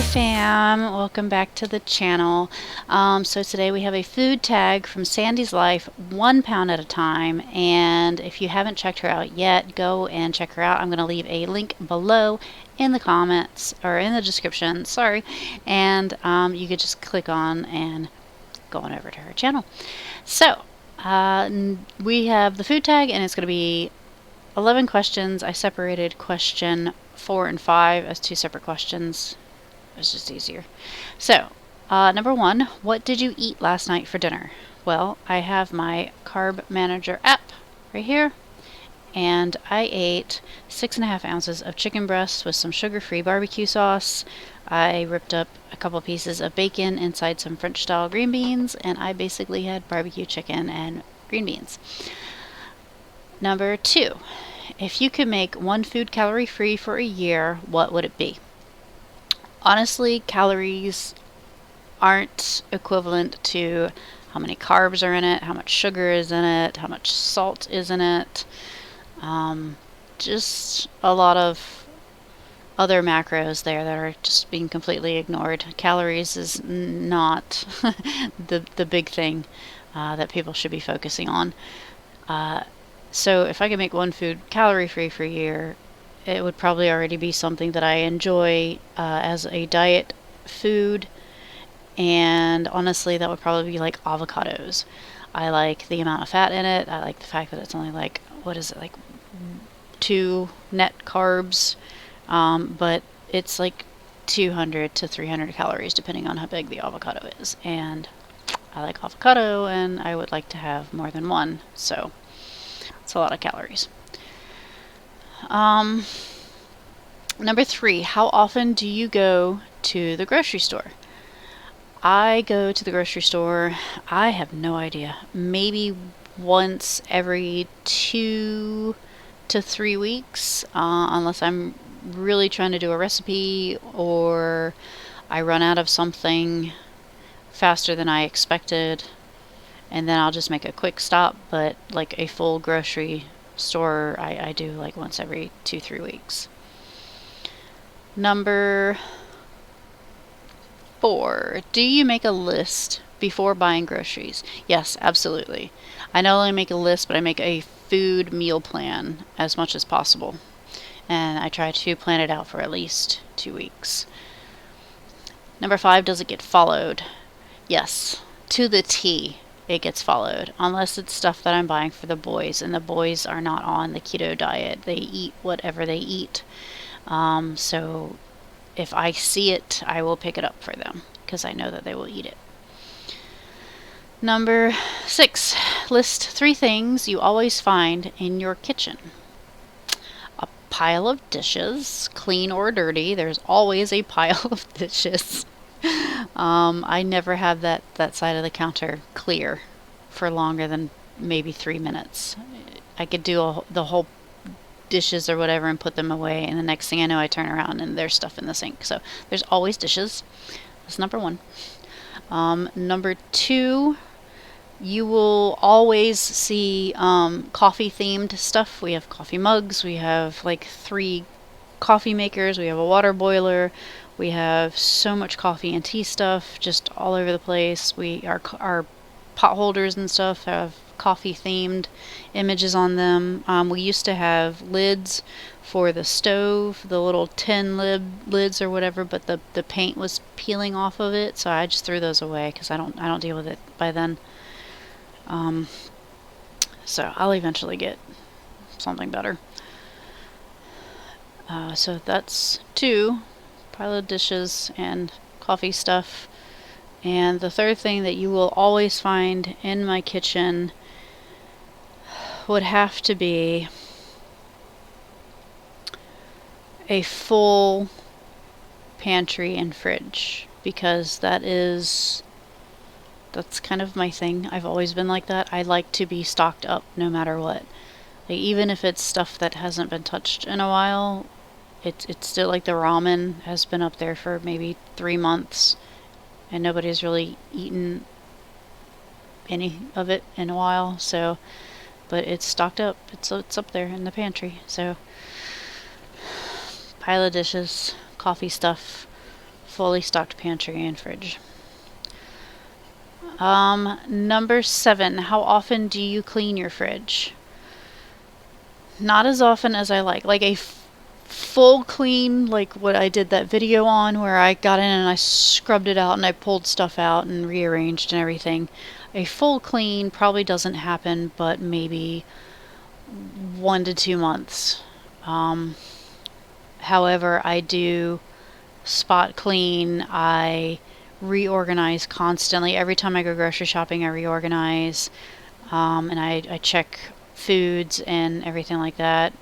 fam, welcome back to the channel. So today we have a food tag from Sandy's Life, 1 pound at a time, and if you haven't checked her out yet, go and check her out. I'm going to leave a link below in the comments, or in the description, sorry, and you could just click on and go on over to her channel. So we have the food tag, and it's going to be 11 questions. I separated question 4 and 5 as 2 separate questions. It's just easier. So, number 1, what did you eat last night for dinner? Well, I have my Carb Manager app right here, and I ate 6.5 ounces of chicken breast with some sugar-free barbecue sauce. I ripped up a couple pieces of bacon inside some French-style green beans, and I basically had barbecue chicken and green beans. Number 2, if you could make one food calorie-free for a year, what would it be? Honestly, calories aren't equivalent to how many carbs are in it, how much sugar is in it, how much salt is in it. Just a lot of other macros there that are just being completely ignored. Calories is not the big thing that people should be focusing on. So if I could make one food calorie-free for a year, it would probably already be something that I enjoy as a diet food, and honestly that would probably be like avocados. I like the amount of fat in it. I like the fact that it's only like, what is it, like 2 net carbs, but it's like 200 to 300 calories depending on how big the avocado is, and I like avocado and I would like to have more than one, so it's a lot of calories. Number 3, how often do you go to the grocery store? I go to the grocery store, I have no idea, maybe once every 2 to 3 weeks, unless I'm really trying to do a recipe or I run out of something faster than I expected, and then I'll just make a quick stop. But like a full grocery store, I do like once every 2-3 weeks. Number 4, do you make a list before buying groceries? Yes, absolutely. I not only make a list, but I make a food meal plan as much as possible, and I try to plan it out for at least 2 weeks. Number 5, does it get followed? Yes, to the T. It gets followed, unless it's stuff that I'm buying for the boys, and the boys are not on the keto diet. They eat whatever they eat. So if I see it, I will pick it up for them because I know that they will eat it. Number 6, list 3 things you always find in your kitchen. A pile of dishes, clean or dirty. There's always a pile of dishes. I never have that side of the counter clear for longer than maybe 3 minutes. I could do the whole dishes or whatever and put them away, and the next thing I know I turn around and there's stuff in the sink. So there's always dishes. That's number 1. Number 2, you will always see coffee themed stuff. We have coffee mugs, we have like 3 coffee makers, we have a water boiler, we have so much coffee and tea stuff just all over the place. Our pot holders and stuff have coffee themed images on them. We used to have lids for the stove, the little tin lids or whatever, but the paint was peeling off of it, so I just threw those away because I don't deal with it by then. So I'll eventually get something better. So that's 2, pile of dishes and coffee stuff. And the 3rd thing that you will always find in my kitchen would have to be a full pantry and fridge, because that's kind of my thing. I've always been like that. I like to be stocked up no matter what. Like, even if it's stuff that hasn't been touched in a while, it's still like the ramen has been up there for maybe 3 months and nobody's really eaten any of it in a while, so, but it's stocked up. It's up there in the pantry. So pile of dishes, coffee stuff, fully stocked pantry and fridge. Number 7, how often do you clean your fridge? Not as often as I like. Like a full clean, like what I did that video on where I got in and I scrubbed it out and I pulled stuff out and rearranged and everything. A full clean probably doesn't happen, but maybe 1 to 2 months. However, I do spot clean. I reorganize constantly. Every time I go grocery shopping, I reorganize. And I check foods and everything like that.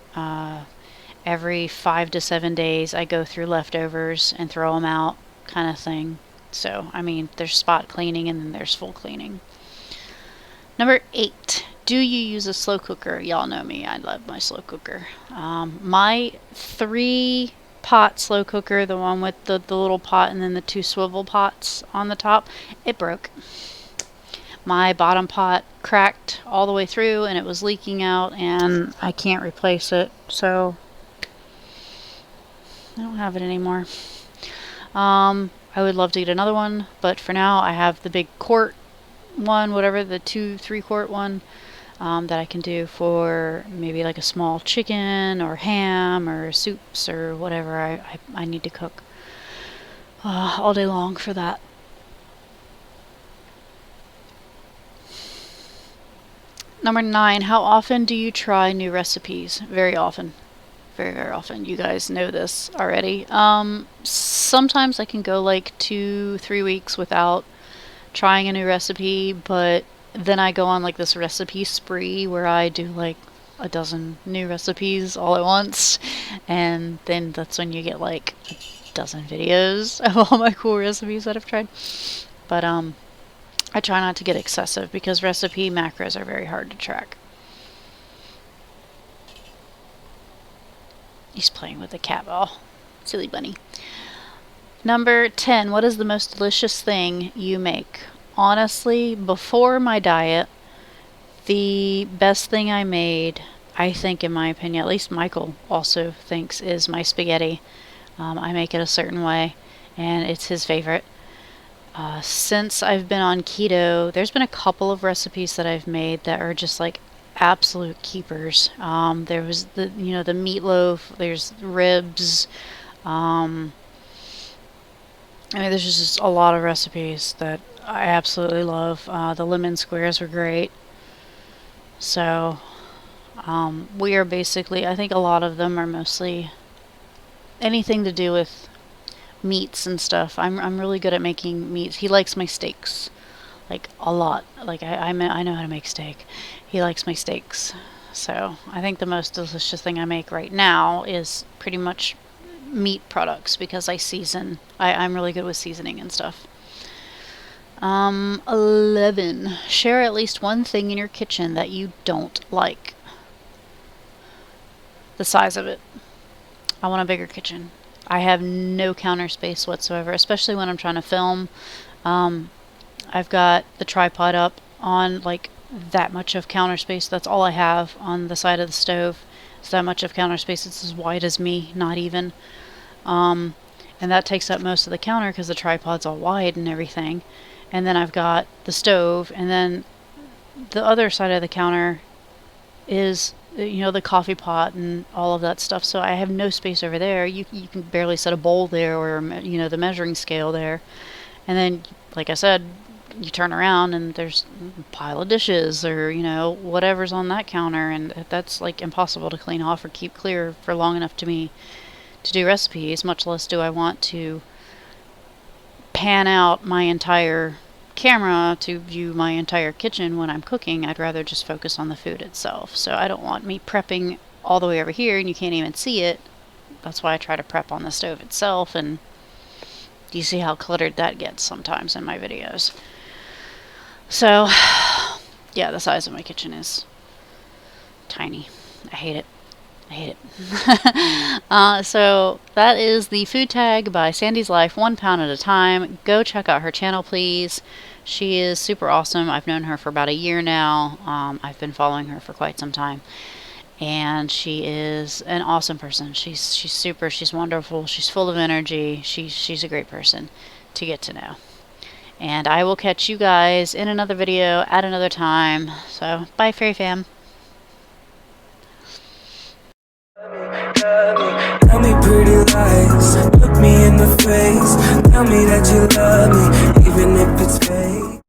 Every 5 to 7 days, I go through leftovers and throw them out, kind of thing. So, I mean, there's spot cleaning and then there's full cleaning. Number 8, do you use a slow cooker? Y'all know me, I love my slow cooker. My 3-pot slow cooker, the one with the little pot and then the 2 swivel pots on the top, it broke. My bottom pot cracked all the way through and it was leaking out and I can't replace it, so I don't have it anymore. I would love to get another one, but for now I have the big quart one, whatever, the 2 3-quart one, that I can do for maybe like a small chicken or ham or soups or whatever I need to cook all day long for that. Number 9, how often do you try new recipes? Very often. Very, very often. You guys know this already. Sometimes I can go like 2-3 weeks without trying a new recipe, but then I go on like this recipe spree where I do like a dozen new recipes all at once, and then that's when you get like a dozen videos of all my cool recipes that I've tried. But I try not to get excessive because recipe macros are very hard to track. He's playing with the cat ball. Silly bunny. Number 10, what is the most delicious thing you make? Honestly, before my diet, the best thing I made, I think in my opinion, at least Michael also thinks, is my spaghetti. I make it a certain way, and it's his favorite. Since I've been on keto, there's been a couple of recipes that I've made that are just like absolute keepers. There was the meatloaf, there's ribs, I mean, there's just a lot of recipes that I absolutely love. The lemon squares were great. So, we are basically, I think a lot of them are mostly anything to do with meats and stuff. I'm really good at making meats. He likes my steaks, like a lot. Like I know how to make steak. He likes my steaks. So I think the most delicious thing I make right now is pretty much meat products because I season. I'm really good with seasoning and stuff. 11. Share at least one thing in your kitchen that you don't like. The size of it. I want a bigger kitchen. I have no counter space whatsoever, especially when I'm trying to film. I've got the tripod up on like that much of counter space. That's all I have on the side of the stove. It's that much of counter space. It's as wide as me, not even. And that takes up most of the counter because the tripod's all wide and everything. And then I've got the stove, and then the other side of the counter is the coffee pot and all of that stuff. So I have no space over there. You can barely set a bowl there or the measuring scale there. And then, like I said, you turn around and there's a pile of dishes or whatever's on that counter, and that's like impossible to clean off or keep clear for long enough to me to do recipes. Much less do I want to pan out my entire camera to view my entire kitchen when I'm cooking. I'd rather just focus on the food itself. So I don't want me prepping all the way over here and you can't even see it. That's why I try to prep on the stove itself, and you see how cluttered that gets sometimes in my videos. So yeah, the size of my kitchen is tiny. I hate it. I hate it. So that is the food tag by Sandy's Life, 1 pound at a time. Go check out her channel, please. She is super awesome. I've known her for about a year now. I've been following her for quite some time. and she is an awesome person. She's super, she's wonderful, she's full of energy. She's a great person to get to know. And I will catch you guys in another video at another time. So bye, fairy fam. Tell me pretty lies, look me in the face. Tell me that you love me, even if it's fake.